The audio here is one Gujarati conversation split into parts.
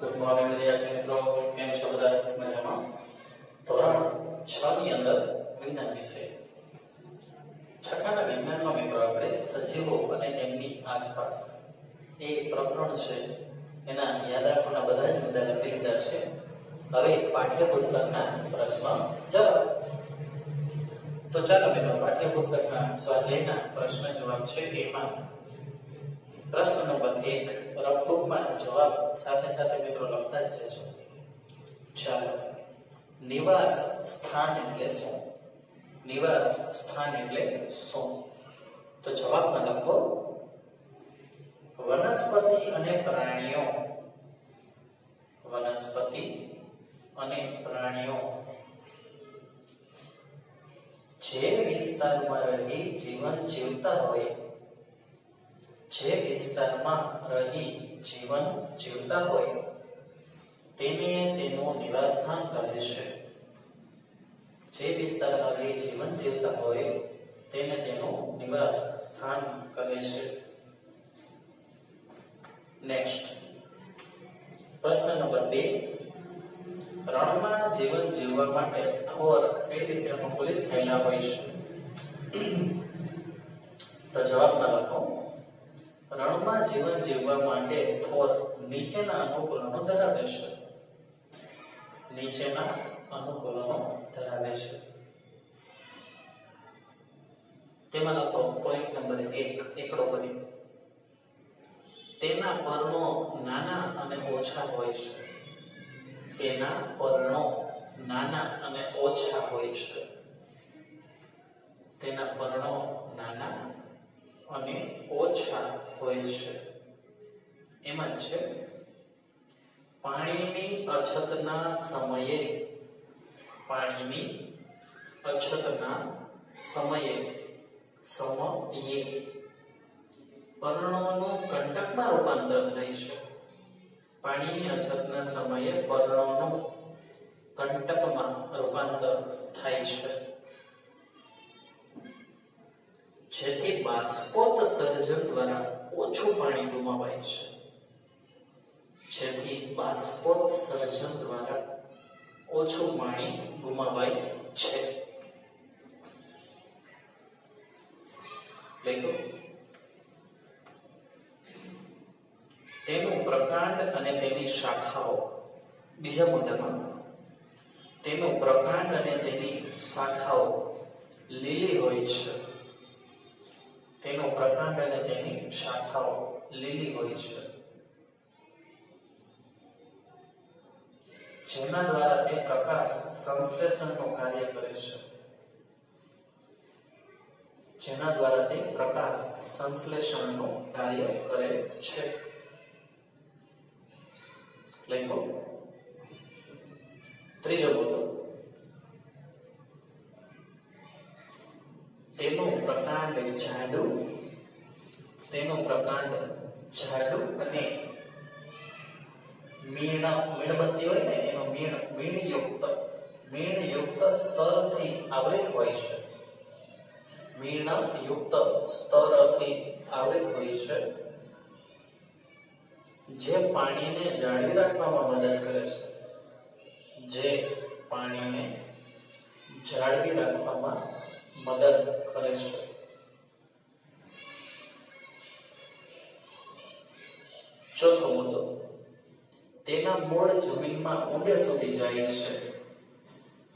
ગુડ મોર્નિંગ વિદ્યાર્થી મિત્રો, કેમ છો બધા? મજામાં? ધોરણ 6 ની અંદર વિજ્ઞાન વિષય છઠ્ઠાના વિજ્ઞાનમાં મિત્રો આપણે સજીવો અને તેમની આસપાસ એ પ્રકરણ છે એના યાદ રાખવાના બધા જ મુદ્દા લખી લીધા છે. હવે પાઠ્યપુસ્તકના પ્રશ્ન જવાબ. તો ચાલો મિત્રો પાઠ્યપુસ્તકના સ્વાધ્યાયના પ્રશ્ન જવાબ છે એમાં પ્રશ્ન નંબર 1 રફબુકમાં જવાબ સાથે સાથે મિત્રો લખતા જ જજો. ચાલો, નિવાસ સ્થાન એટલે શું? નિવાસ સ્થાન એટલે શું? તો જવાબમાં લખો વનસ્પતિ અને પ્રાણીઓ. વનસ્પતિ અને પ્રાણીઓ જે વિસ્તારમાં રહી જીવન જીવતા હોય, જે વિસ્તારમાં રહી જીવન જીવતા હોય તેને તેનું નિવાસસ્થાન કહે છે. જે વિસ્તારમાં રહી જીવન જીવતા હોય તેને તેનું નિવાસ સ્થાન કહે છે. નેક્સ્ટ પ્રશ્ન નંબર 2 રણમાં જીવન જીવવા માટે થોર કઈ રીતે અનુકૂલિત થયેલા હોય છે? તો જવાબમાં લખો રણમાં જીવન જીવવા માટે થોર નીચેના અનુકૂલનો ધરાવે છે. નીચેના અનુકૂલનો ધરાવે છે. તેમાં લખો પોઈન્ટ નંબર 1 એકડો કરી. તેના પર્ણો નાના અને ઓછા હોય છે. તેના પર્ણો નાના અને ઓછા હોય છે. તેના પર્ણો નાના અને ઓછા હોય છે. એમાં છે પાણીની અછતના સમયે, પાણીની અછતના સમયે પર્ણોનું કંટકમાં રૂપાંતર થાય છે. પાણીની અછતના સમયે પર્ણોનું કંટકમાં રૂપાંતર થાય છે, જેથી બાષ્પોત્સર્જન દ્વારા ઓછું પાણી ગુમાવાય છે. જેથી બાષ્પોત્સર્જન દ્વારા ઓછું પાણી ગુમાવાય છે. લખો તેનું પ્રકાંડ અને તેની શાખાઓ. બીજા મુદ્દામાં તેનું પ્રકાંડ અને તેની શાખાઓ લીલી હોય છે. તેનું પ્રકાંડ અને તેની શાખાઓ લીલી હોય છે, જેના દ્વારા તે પ્રકાશ સંશ્લેષણનું કાર્ય કરે છે. જેના દ્વારા તે પ્રકાશ સંશ્લેષણનું કાર્ય કરે છે. લખો ત્રીજો મુદ્દો તેનું પ્રકાંડ જાડું. તેનું પ્રકાંડ જાડું અને મીણબત્તી હોય ને એનો મીણયુક્ત સ્તરથી આવૃત હોય છે. મીણયુક્ત સ્તરથી આવૃત હોય છે, જે પાણીને જાળવી રાખવામાં મદદ કરે છે. જે પાણીને જાળવી રાખવામાં મદદ કરે છે. ચોથો મુદ્દો તેના મૂળ જમીનમાં ઊંડે સુધી જાય છે.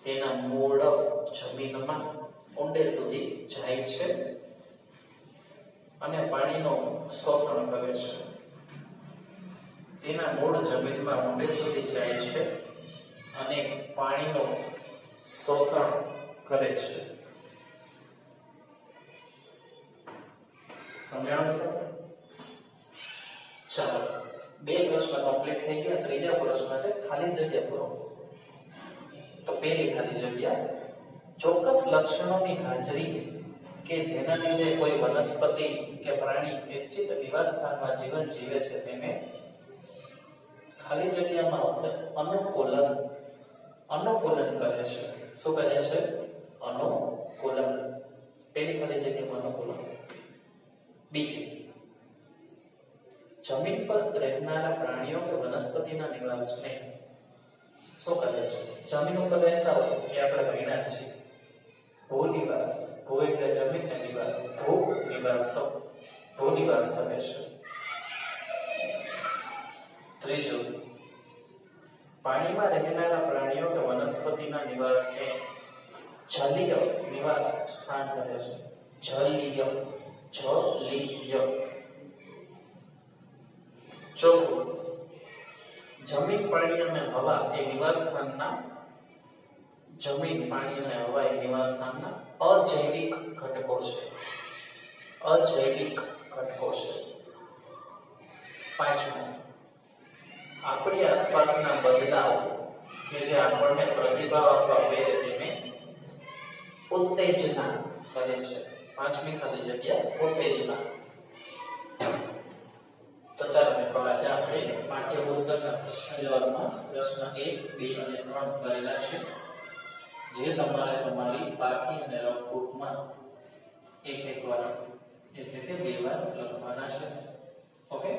તેના મૂળ જમીનમાં ઊંડે સુધી જાય છે અને પાણીનું શોષણ કરે છે. તેના મૂળ જમીનમાં ઊંડે સુધી જાય છે અને પાણીનું શોષણ કરે છે. સમજાણું મિત્રો? ચાલો, 2 પ્રશ્ન કમ્પ્લીટ થઈ ગયા. ત્રીજા પ્રશ્ન છે ખાલી જગ્યા પૂરો. તો પહેલી ખાલી જગ્યા ચોક્કસ લક્ષણોની હાજરી કે જેના લીધે કોઈ વનસ્પતિ કે પ્રાણી નિશ્ચિત નિવાસ સ્થાનમાં જીવન જીવે છે તેને ખાલી જગ્યામાં આવશે અનુકૂલન કહે છે. શું કહે છે? અનુકૂલન. પહેલી ખાલી જગ્યામાં અનુકૂલન. બીજી જમીન પર રહેનારા પ્રાણીઓ કે વનસ્પતિના નિવાસને શું કહે છે? જમીન ઉપર રહેતા હોય એ આપણે ભણ્યા છીએ. ભૂનિવાસ, ભૂ એટલે જમીન ને નિવાસ, ભૂનિવાસો, ભૂનિવાસ કહે છે. ત્રીજું, પાણીમાં રહેનારા પ્રાણીઓ કે વનસ્પતિના નિવાસને જલીય નિવાસ સ્થાન કહે છે. જલીય, જલીય. ચોથું, જમીન, પાણી અને હવા એ નિવાસ સ્થાનના, જમીન, પાણી અને હવા એ નિવાસ સ્થાનના અજૈવિક ઘટકો છે. અજૈવિક ઘટકો છે. પાંચમું, આપણી આસપાસના બદલાવ કે જે આપણને પ્રતિભાવ આપવા પ્રેરે તેને ઉત્તેજના કહે છે. પાંચમી ખાલી જગ્યા ઉત્તેજના. તો ચાલો મિત્રો, આજે આપણે પાઠ્યપુસ્તકના પ્રશ્ન જવાબમાં પ્રશ્ન 1, 2 અને 3 કરેલા છે, જે તમારે તમારી પાકી અને રફ બુકમાં એક વાર એટલે કે 2 વાર લખવાના છે. ઓકે,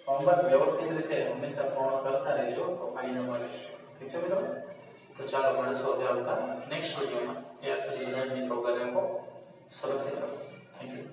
હોમવર્ક વ્યવસ્થિત રીતે હંમેશા પૂર્ણ કરતા રહેજો તો ફાયદો મળશે. ઠીક છે મિત્રો? તો ચાલો મળીશું હવે આવતા નેક્સ્ટ વિડીયોમાં. ત્યાં સુધી બધા મિત્રો ઘરે રહો, સુરક્ષિત રહો. Thank you.